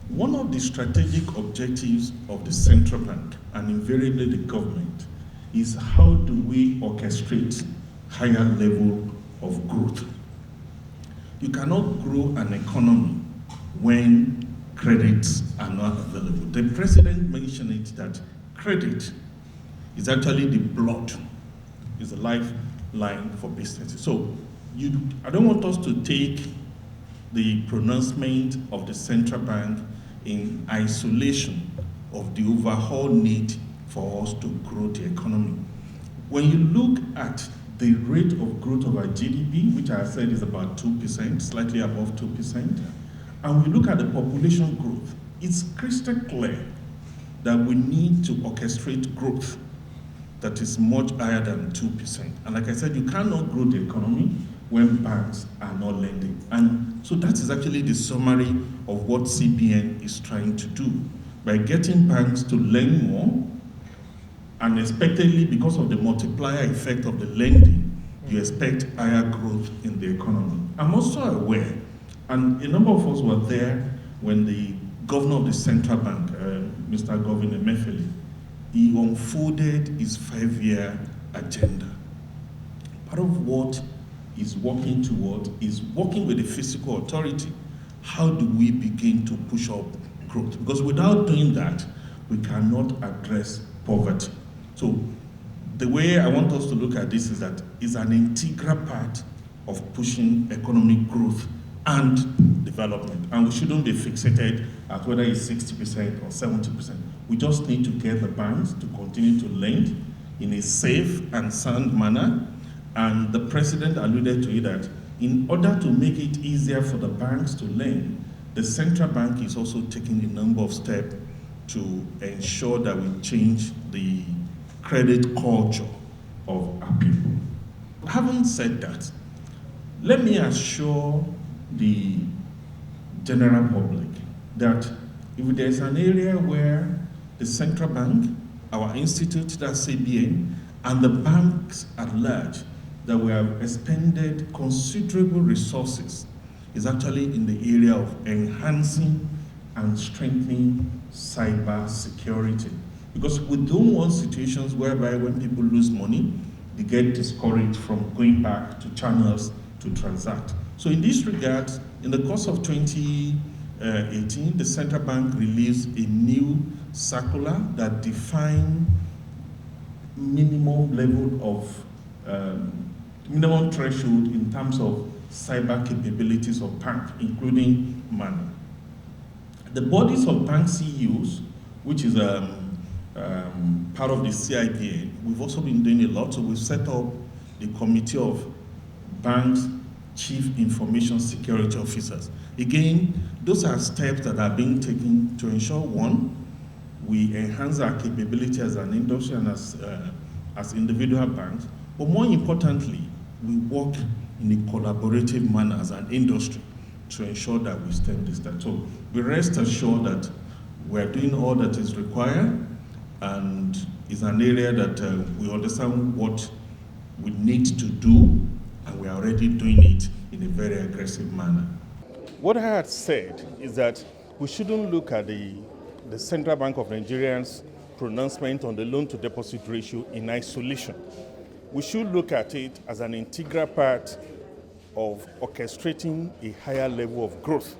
One of the strategic objectives of the central bank, and invariably the government, is how do we orchestrate higher level of growth. You cannot grow an economy when credits are not available. The president mentioned it that credit is actually the blood, is the lifeline for businesses. So I don't want us to take the pronouncement of the central bank in isolation of the overall need for us to grow the economy. When you look at the rate of growth of our GDP, which I said is about 2%, slightly above 2%, and we look at the population growth, it's crystal clear that we need to orchestrate growth that is much higher than 2%. And like I said, you cannot grow the economy when banks are not lending. And so that is actually the summary of what CBN is trying to do. By getting banks to lend more, and expectedly, because of the multiplier effect of the lending, you expect higher growth in the economy. I'm also aware, and a number of us were there when the governor of the central bank, Mr. Governor Emefiele, he unfolded his 5-year agenda. Part of what he's working toward is working with the fiscal authority. How do we begin to push up growth? Because without doing that, we cannot address poverty. So the way I want us to look at this is that it's an integral part of pushing economic growth and development. And we shouldn't be fixated at whether it's 60% or 70%. We just need to get the banks to continue to lend in a safe and sound manner. And the president alluded to it that in order to make it easier for the banks to lend, the central bank is also taking a number of steps to ensure that we change the credit culture of our people. Having said that, let me assure the general public that if there's an area where the central bank, our institute, that's CBN, and the banks at large, that we have expended considerable resources, is actually in the area of enhancing and strengthening cyber security. Because we don't want situations whereby when people lose money, they get discouraged from going back to channels to transact. So in this regard, in the course of 2018, the central bank released a new circular that defined minimum level of minimum threshold in terms of cyber capabilities of bank, including money. The bodies of bank CEOs, which is part of the CIPA, we've also been doing a lot. So we've set up the Committee of Banks Chief Information Security Officers. Again, those are steps that are being taken to ensure, one, we enhance our capability as an industry and as individual banks, but more importantly, we work in a collaborative manner as an industry to ensure that we stem this threat. So we rest assured that we're doing all that is required, and it's an area that we understand what we need to do, and we're already doing it in a very aggressive manner. What I had said is that we shouldn't look at the Central Bank of Nigeria's pronouncement on the loan-to-deposit ratio in isolation. We should look at it as an integral part of orchestrating a higher level of growth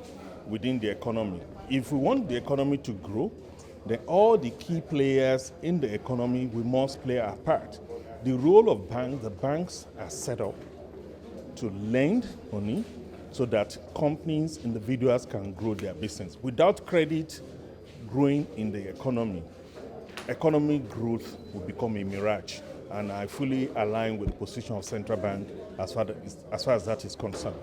within the economy. If we want the economy to grow, then all the key players in the economy, we must play our part. The role of banks, the banks are set up to lend money so that companies, individuals can grow their business. Without credit growing in the economy, economic growth will become a mirage. And I fully align with the position of central bank as far as that is concerned.